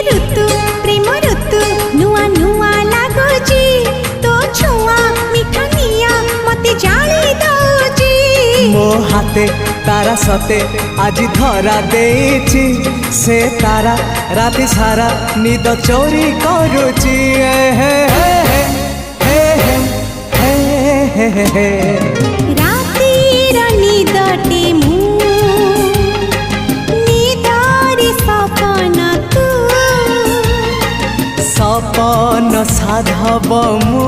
ऋतु प्रेम ऋतु नुआ नुआ लागुची तो छुआ मिठा निया मते जाली दउची मो हाथे तारा सते आज धरा देछि से तारा राति सारा निद चोरी करुची रातिर निदटे मु निदारी सपना तू सपन साधव मु